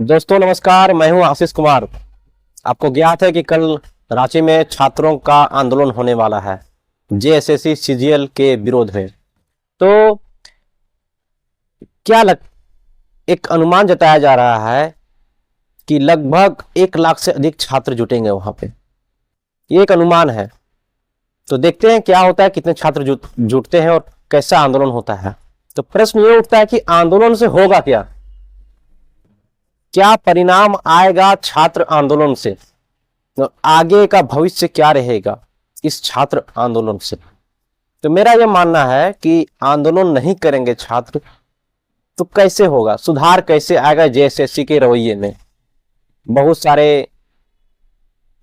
दोस्तों नमस्कार, मैं हूं आशीष कुमार। आपको ज्ञात है कि कल रांची में छात्रों का आंदोलन होने वाला है जेएसएससी सीजीएल के विरोध में। तो क्या एक अनुमान जताया जा रहा है कि लगभग 1 लाख से अधिक छात्र जुटेंगे वहां पे। ये एक अनुमान है, तो देखते हैं क्या होता है, कितने छात्र जुटते हैं और कैसा आंदोलन होता है। तो प्रश्न ये उठता है कि आंदोलन से होगा क्या, क्या परिणाम आएगा छात्र आंदोलन से, तो आगे का भविष्य क्या रहेगा इस छात्र आंदोलन से। तो मेरा यह मानना है कि आंदोलन नहीं करेंगे छात्र तो कैसे होगा, सुधार कैसे आएगा जेएसएससी के रवैये में। बहुत सारे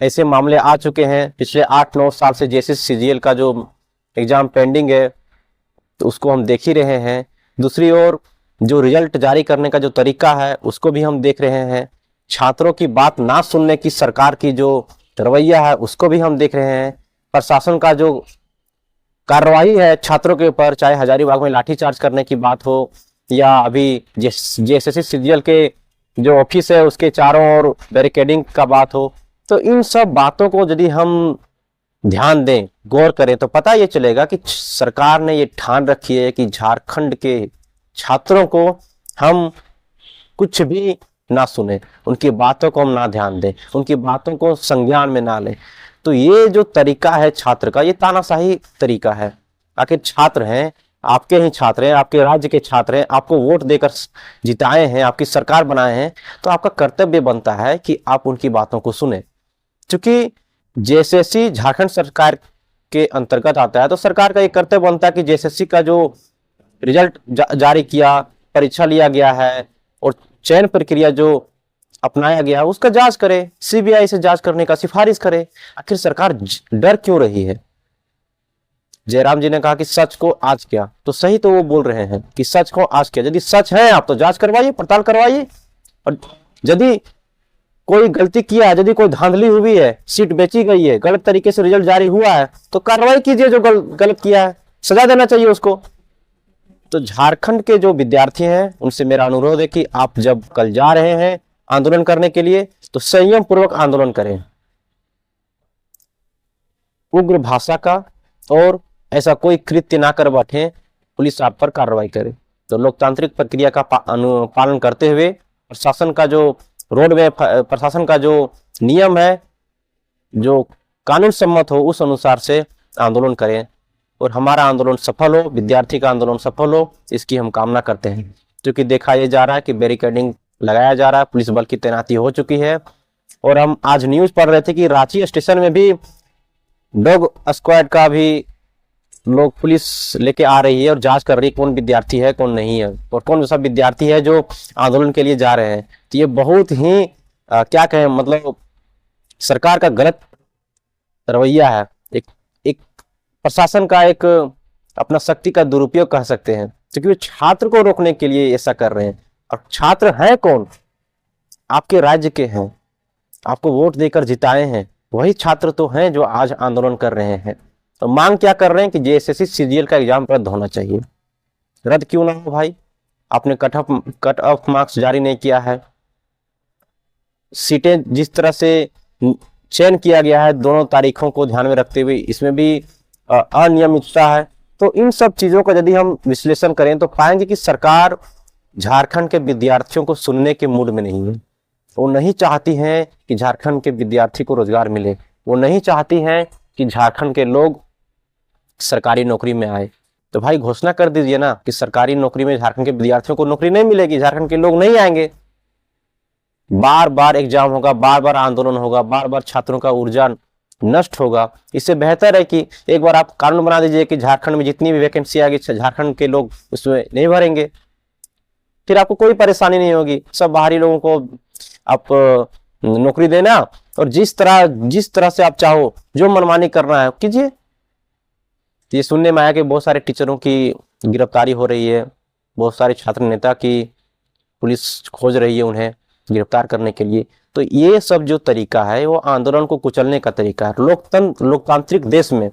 ऐसे मामले आ चुके हैं पिछले 8-9 साल से। जेएसएससी सीजीएल का जो एग्जाम पेंडिंग है तो उसको हम देख ही रहे हैं। दूसरी ओर जो रिजल्ट जारी करने का जो तरीका है उसको भी हम देख रहे हैं। छात्रों की बात ना सुनने की सरकार की जो रवैया है उसको भी हम देख रहे हैं। प्रशासन का जो कार्रवाई है छात्रों के ऊपर, चाहे हजारीबाग में लाठीचार्ज करने की बात हो या अभी जेएसएससी सीजीएल के जो ऑफिस है उसके चारों ओर बैरिकेडिंग का बात हो, तो इन सब बातों को यदि हम ध्यान दें, गौर करें, तो पता ये चलेगा कि सरकार ने ये ठान रखी है कि झारखंड के छात्रों को हम कुछ भी ना सुने, उनकी बातों को हम ना ध्यान दें, उनकी बातों को संज्ञान में ना लें। तो ये जो तरीका है छात्र का, ये तानाशाही तरीका है। आखिर छात्र हैं, आपके ही छात्र हैं, आपके राज्य के छात्र हैं, आपको वोट देकर जिताए हैं, आपकी सरकार बनाए हैं, तो आपका कर्तव्य बनता है कि आप उनकी बातों को सुने। क्योंकि जेएसएससी झारखंड सरकार के अंतर्गत आता है, तो सरकार का एक कर्तव्य बनता है कि जेएसएससी का जो रिजल्ट जारी किया, परीक्षा लिया गया है और चयन प्रक्रिया जो अपनाया गया है उसका जांच करे, सीबीआई से जांच करने का सिफारिश करे। आखिर सरकार डर क्यों रही है? जयराम जी ने कहा कि सच को आज किया, तो सही तो वो बोल रहे हैं कि सच को आज किया। यदि सच है आप तो जांच करवाइए, पड़ताल करवाइए, और यदि कोई गलती किया है, यदि कोई धांधली हुई है, सीट बेची गई है, गलत तरीके से रिजल्ट जारी हुआ है, तो कार्रवाई कीजिए। जो गलत किया है सजा देना चाहिए उसको। तो झारखंड के जो विद्यार्थी हैं उनसे मेरा अनुरोध है कि आप जब कल जा रहे हैं आंदोलन करने के लिए तो संयम पूर्वक आंदोलन करें, उग्र भाषा का और ऐसा कोई कृत्य ना कर बैठे, पुलिस आप पर कार्रवाई करे। तो लोकतांत्रिक प्रक्रिया का पालन करते हुए प्रशासन का जो रोड में प्रशासन का जो नियम है, जो कानून सम्मत हो, उस अनुसार से आंदोलन करें और हमारा आंदोलन सफल हो, विद्यार्थी का आंदोलन सफल हो, इसकी हम कामना करते हैं। क्योंकि देखा यह जा रहा है कि बैरिकेडिंग लगाया जा रहा है, पुलिस बल की तैनाती हो चुकी है। और हम आज न्यूज पढ़ रहे थे कि रांची स्टेशन में भी डॉग स्क्वाड का भी लोग पुलिस लेके आ रही है और जांच कर रही है कौन विद्यार्थी है कौन नहीं है और कौन सा विद्यार्थी है जो आंदोलन के लिए जा रहे हैं। तो ये बहुत ही क्या कहें, मतलब सरकार का गलत रवैया है। एक प्रशासन का एक अपना शक्ति का दुरुपयोग कह सकते हैं, क्योंकि वो छात्र को रोकने के लिए ऐसा कर रहे हैं। और छात्र हैं कौन? आपके राज्य के हैं, आपको वोट देकर जिताए हैं, वही छात्र तो हैं जो आज आंदोलन कर रहे हैं। तो मांग क्या कर रहे हैं कि जेएसएससी सीजीएल का एग्जाम रद्द होना चाहिए। रद्द क्यों ना हो भाई? आपने कट ऑफ मार्क्स जारी नहीं किया है, सीटें जिस तरह से चयन किया गया है दोनों तारीखों को ध्यान में रखते हुए, इसमें भी अनियमितता है। तो इन सब चीजों का यदि हम विश्लेषण करें तो पाएंगे कि सरकार झारखंड के विद्यार्थियों को सुनने के मूड में नहीं है। वो नहीं चाहती हैं कि झारखंड के विद्यार्थी को रोजगार मिले, वो नहीं चाहती हैं कि झारखंड के लोग सरकारी नौकरी में आए। तो भाई घोषणा कर दीजिए ना कि सरकारी नौकरी में झारखंड के विद्यार्थियों को नौकरी नहीं मिलेगी, झारखंड के लोग नहीं आएंगे। बार बार एग्जाम होगा, बार बार आंदोलन होगा, बार बार छात्रों का ऊर्जा नष्ट होगा। इससे बेहतर है कि एक बार आप कानून बना दीजिए कि झारखंड में जितनी भी वैकेंसी आएगी झारखंड के लोग उसमें नहीं भरेंगे, फिर आपको कोई परेशानी नहीं होगी। सब बाहरी लोगों को आप नौकरी देना और जिस तरह से आप चाहो जो मनमानी करना है कीजिए। ये सुनने में आया कि बहुत सारे टीचरों की गिरफ्तारी हो रही है, बहुत सारे छात्र नेता की पुलिस खोज रही है उन्हें गिरफ्तार करने के लिए। तो ये सब जो तरीका है वो आंदोलन को कुचलने का तरीका है। लोकतांत्रिक देश में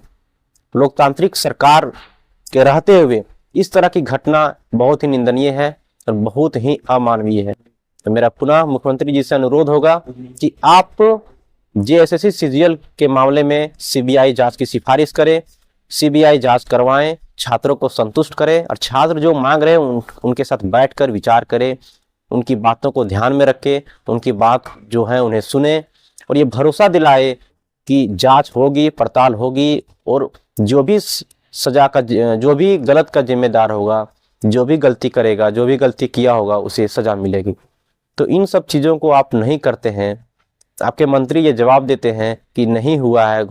लोकतांत्रिक सरकार के रहते हुए इस तरह की घटना बहुत ही निंदनीय है और बहुत ही अमानवीय है। तो मेरा पुनः मुख्यमंत्री जी से अनुरोध होगा कि आप जेएसएससी सीजीएल के मामले में सीबीआई जांच की सिफारिश करें, सीबीआई जांच करवाएं, छात्रों को संतुष्ट करें और छात्र जो मांग रहे हैं उनके साथ बैठकर विचार करें, उनकी बातों को ध्यान में रखें, उनकी बात जो है उन्हें सुने और ये भरोसा दिलाए कि जांच होगी, पड़ताल होगी और जो भी सजा का, जो भी गलत का जिम्मेदार होगा, जो भी गलती करेगा, जो भी गलती किया होगा उसे सजा मिलेगी। तो इन सब चीज़ों को आप नहीं करते हैं, आपके मंत्री ये जवाब देते हैं कि नहीं हुआ है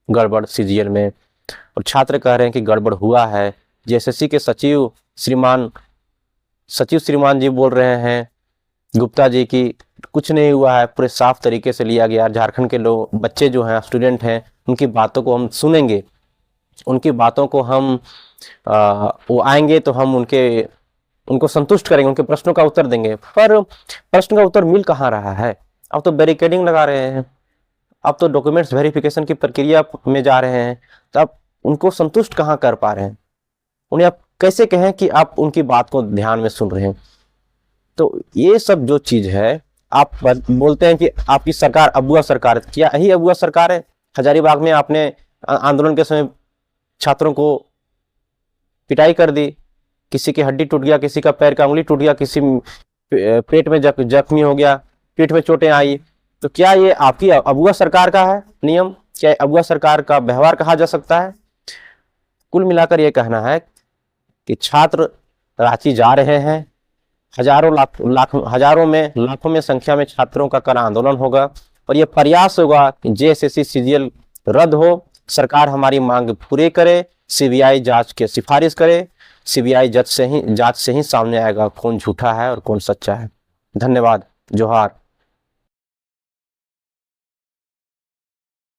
गड़बड़ सीजीएल में और छात्र कह रहे हैं कि गड़बड़ हुआ है। जेएसएससी के सचिव श्रीमान जी बोल रहे हैं गुप्ता जी की कुछ नहीं हुआ है, पूरे साफ तरीके से लिया गया। झारखंड के लोग, बच्चे जो हैं, स्टूडेंट हैं, उनकी बातों को हम सुनेंगे, उनकी बातों को हम वो आएंगे तो हम उनको संतुष्ट करेंगे, उनके प्रश्नों का उत्तर देंगे। पर प्रश्न का उत्तर मिल कहाँ रहा है? अब तो बैरिकेडिंग लगा रहे हैं, अब तो डॉक्यूमेंट्स वेरिफिकेशन की प्रक्रिया में जा रहे हैं, तो आप उनको संतुष्ट कहाँ कर पा रहे हैं? उन्हें आप कैसे कहें कि आप उनकी बात को ध्यान में सुन रहे हैं? तो ये सब जो चीज है, आप बोलते हैं कि आपकी सरकार अबुआ सरकार, क्या यही अबुआ सरकार है? हजारीबाग में आपने आंदोलन के समय छात्रों को पिटाई कर दी, किसी की हड्डी टूट गया, किसी का पैर का उंगली टूट गया, किसी पेट में जख्मी हो गया, पीठ में चोटें आई। तो क्या ये आपकी अबुआ सरकार का है नियम? क्या अबुआ सरकार का व्यवहार कहा जा सकता है? कुल मिलाकर ये कहना है कि छात्र रांची जा रहे हैं, हजारों में लाखों में संख्या में छात्रों का कल आंदोलन होगा और ये प्रयास होगा कि जेएसएससी सीजीएल रद्द हो, सरकार हमारी मांग पूरी करे, सीबीआई जांच की सिफारिश करे। सीबीआई जांच से ही सामने आएगा कौन झूठा है और कौन सच्चा है। धन्यवाद। जोहार।